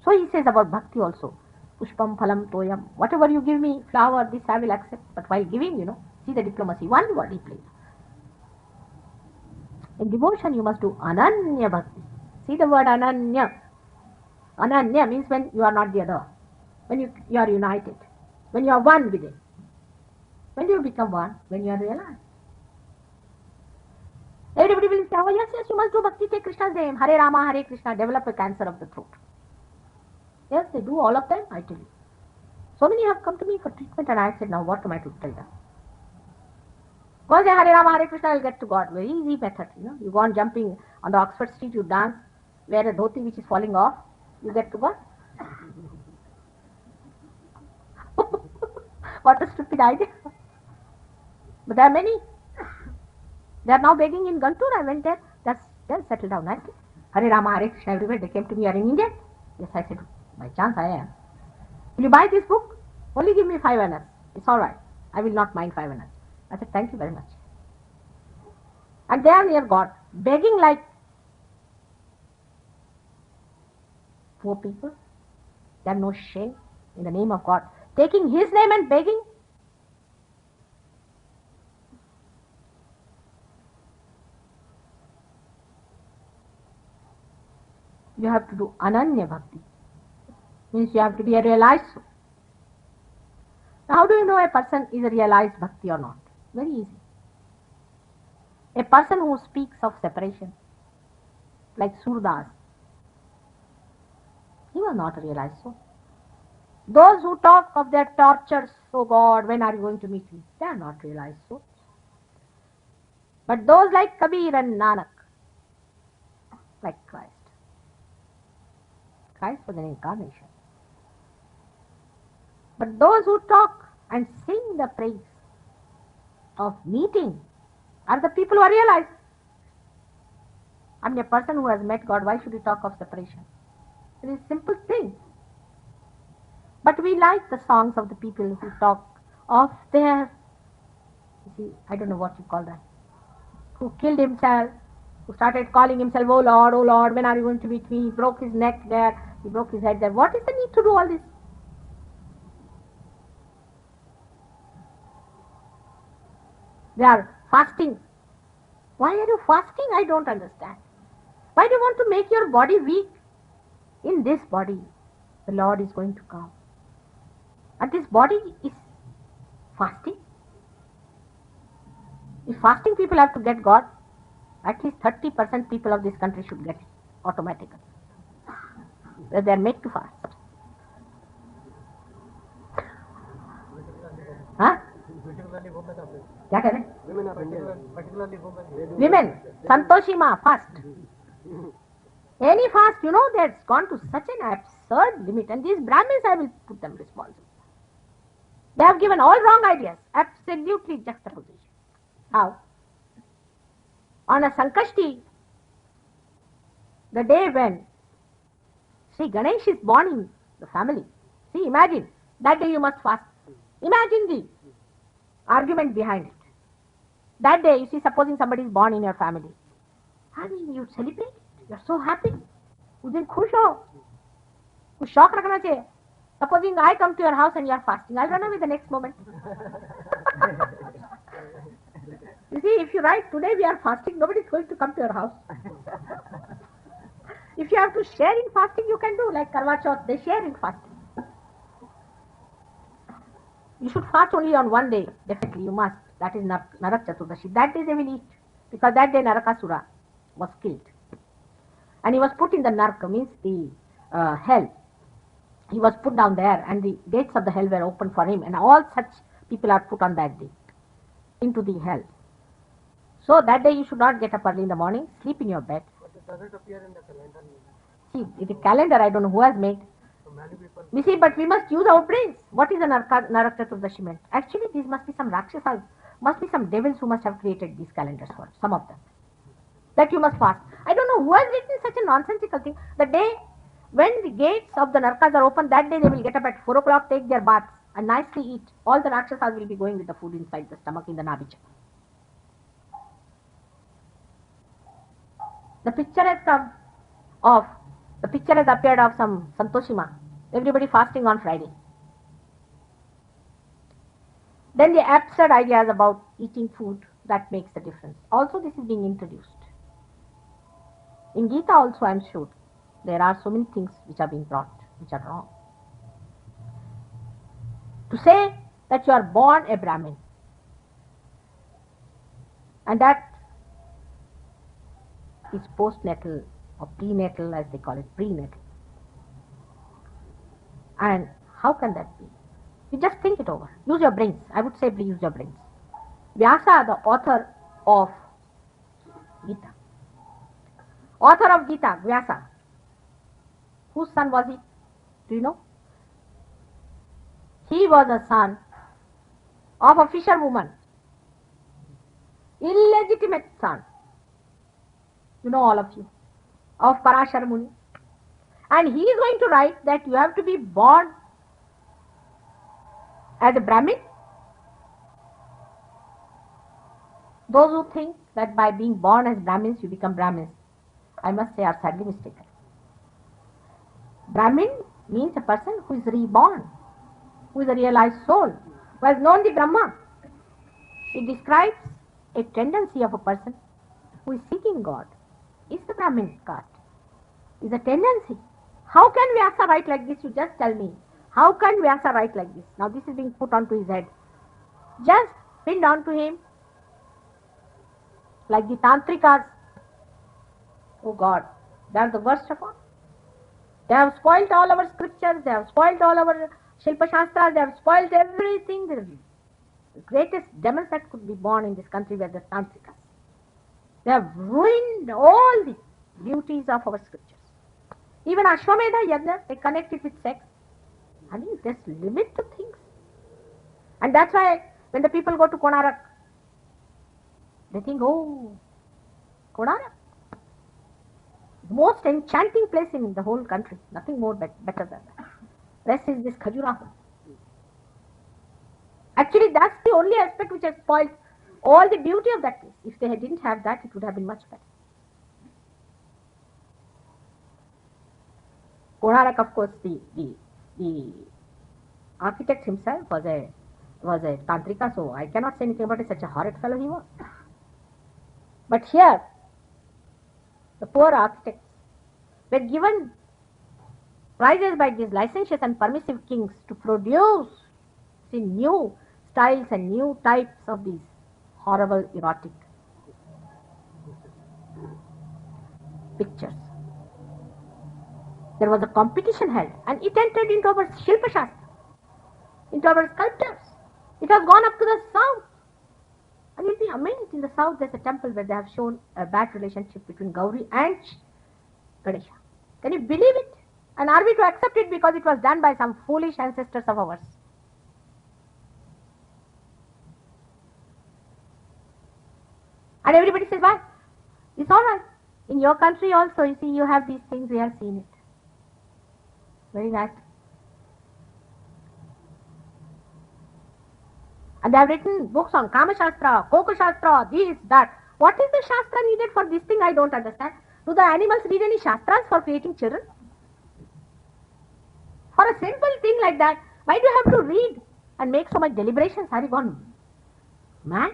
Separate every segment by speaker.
Speaker 1: So he says about bhakti also. Pushpam phalam toyam. Whatever you give me, flower, this I will accept. But while giving, see the diplomacy. One word he plays. In devotion, you must do ananya bhakti. See the word ananya. Ananya means when you are not the other. When you are united. When you are one with it. When do you become one? When you are realized. Everybody will say, oh yes, you must do bhakti, take Krishna's name. Hare Rama, Hare Krishna, develop a cancer of the throat. Yes, they do all of them, I tell you. So many have come to me for treatment and I said, now what am I to tell them? Go say Hare Rama, Hare Krishna, will get to God. Very easy method, You go on jumping on the Oxford Street, you dance, wear a dhoti which is falling off, you get to God. What a stupid idea. But there are many. They are now begging in Guntur. I went there. That's settled down nicely. Hare Rama, Hare Krishna, everywhere. They came to me, are in India? Yes, I said, by chance I am. Will you buy this book? Only give me 5 annas. It's all right. I will not mind 5 annas. I said, thank you very much. And they are near God, begging like poor people. They have no shame in the name of God. Taking His name and begging. You have to do ananya bhakti. Means you have to be a realized soul. Now, how do you know a person is a realized bhakti or not? Very easy. A person who speaks of separation, like Surdas, he was not a realized soul. Those who talk of their tortures, oh God, when are you going to meet me? They are not realized souls. But those like Kabir and Nanak, like Christ. Christ was an incarnation. But those who talk and sing the praise of meeting are the people who are realized. I mean, a person who has met God, why should he talk of separation? It is a simple thing. But we like the songs of the people who talk of their, I don't know what you call that, who killed himself, who started calling himself, oh Lord, when are you going to meet me? He broke his neck there, he broke his head there. What is the need to do all this? They are fasting. Why are you fasting? I don't understand. Why do you want to make your body weak? In this body, the Lord is going to come. And this body is fasting. If fasting people have to get God, at least 30% people of this country should get it automatically. They are made to fast. Huh? क्या कह रहे? Women, Santoshima fast. Any fast, that's gone to such an absurd limit. And these Brahmins, I will put them responsible. They have given all wrong ideas. Absolutely juxtaposition. How? On a Sankashti, the day when Sri Ganesh is born in the family. See, imagine, that day you must fast. Imagine the argument behind it. That day, you see, supposing somebody is born in your family. I mean, you celebrate. You're so happy. उस दिन खुश हो. कुछ शौक रखना चाहिए. Supposing I come to your house and you are fasting, I'll run away the next moment. You see, if you write today we are fasting, nobody is going to come to your house. If you have to share in fasting, you can do like Karwa Chauth, they share in fasting. You should fast only on one day, definitely you must. That is Narak Chaturdashi. That day they will eat, because that day Narakasura was killed. And he was put in the Naraka, means the hell. He was put down there and the gates of the hell were opened for him, and all such people are put on that day into the hell. So that day you should not get up early in the morning, sleep in your bed.
Speaker 2: But it doesn't appear in the calendar.
Speaker 1: See, the calendar I don't know who has made.
Speaker 2: So many people.
Speaker 1: You see, but we must use our brains. What is a Narak Chaturdashi meant? Actually, these must be some Rakshasas, must be some devils who must have created these calendars for us, some of them. That you must fast. I don't know who has written such a nonsensical thing. The day when the gates of the Narakas are open, that day they will get up at 4 o'clock, take their baths and nicely eat. All the Rakshasas will be going with the food inside the stomach in the Nabicha. The picture has come of The picture has appeared of some Santoshima. Everybody fasting on Friday. Then the absurd ideas about eating food that makes a difference. Also, this is being introduced. In Gita also, I am sure, there are so many things which are being brought, which are wrong. To say that you are born a Brahmin, and that is postnatal or prenatal, as they call it, prenatal. And how can that be? You just think it over. Use your brains. I would say use your brains. Vyasa, the author of Gita. Author of Gita, Vyasa. Whose son was he? Do you know? He was a son of a fisherwoman. Illegitimate son. You know, all of you. Of Parashar Muni. And he is going to write that you have to be born as a Brahmin. Those who think that by being born as Brahmins you become Brahmins, I must say, are sadly mistaken. Brahmin means a person who is reborn, who is a realized soul, who has known the Brahma. It describes a tendency of a person who is seeking God. Is the Brahmin caste? Is a tendency. How can Vyasa write like this? You just tell me. How can Vyasa write like this? Now this is being put onto his head. Just pinned onto him. Like the Tantrikas. Oh God, they are the worst of all. They have spoiled all our scriptures, they have spoiled all our Shilpa Shastras, they have spoiled everything. The greatest demons that could be born in this country were the Tantrikas. They have ruined all the beauties of our scriptures. Even Ashwamedha Yajna, they connect it with sex. I mean, there's limit to things. And that's why when the people go to Konarak, they think, oh, Konarak, the most enchanting place in the whole country. Nothing more better than that. Rest is this Khajuraho. Actually, that's the only aspect which has spoiled all the beauty of that place. If they didn't have that, it would have been much better. Konarak, of course, the architect himself was a Tantrika, so I cannot say anything about it. Such a horrid fellow he was. But here, the poor architects were given prizes by these licentious and permissive kings to produce new styles and new types of these horrible erotic pictures. There was a competition held and it entered into our Shilpa Shastra, into our sculptures. It has gone up to the south. And you'll be amazed, in the south there's a temple where they have shown a bad relationship between Gauri and Ganesha. Can you believe it? And are we to accept it because it was done by some foolish ancestors of ours? And everybody says, why? It's all right. In your country also, you see, you have these things, we have seen it. Very nice. And they have written books on Kama Shastra, Koko Shastra, this, that. What is the Shastra needed for this thing? I don't understand. Do the animals need any Shastras for creating children? For a simple thing like that, why do you have to read and make so much deliberations? Have you gone mad?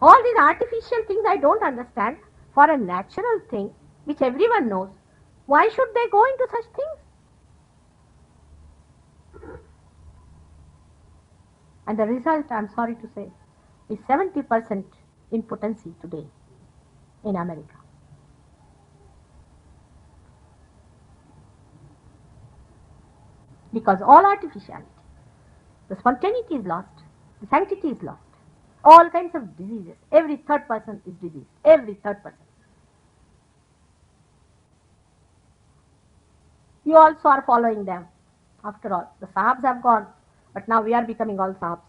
Speaker 1: All these artificial things I don't understand. For a natural thing, which everyone knows, why should they go into such things? And the result, I'm sorry to say, is 70% impotency today in America. Because all artificiality, the spontaneity is lost, the sanctity is lost. All kinds of diseases. Every third person is diseased. Every third person. You also are following them. After all, the Sahabs have gone, but now we are becoming all Sahabs.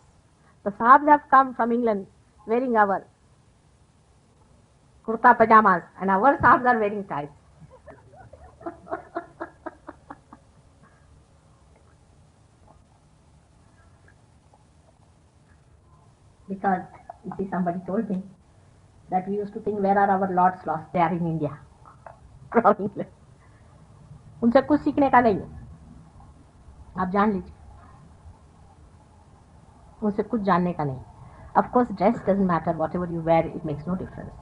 Speaker 1: The Sahabs have come from England wearing our kurta pajamas, and our Sahabs are wearing ties. Because, you see, somebody told me that we used to think where are our lords lost? They are in India. Crawling left. उनसे कुछ सीखने का नहीं है, आप जान लीजिए, उनसे कुछ जानने का नहीं. Of course, dress doesn't matter. Whatever you wear, it makes no difference.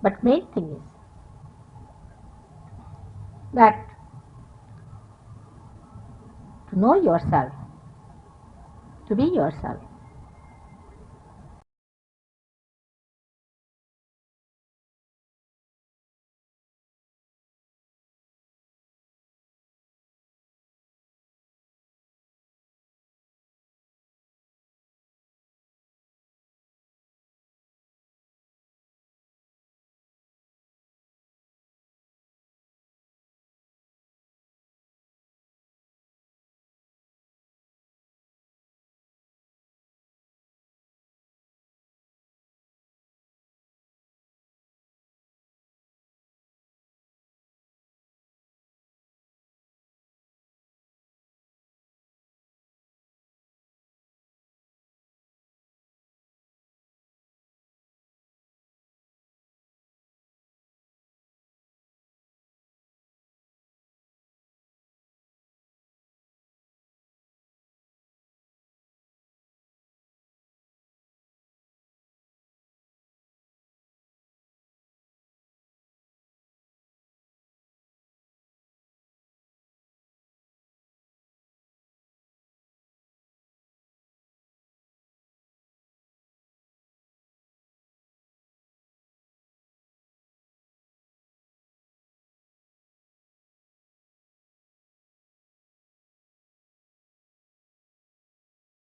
Speaker 1: But main thing is that to know yourself, to be yourself,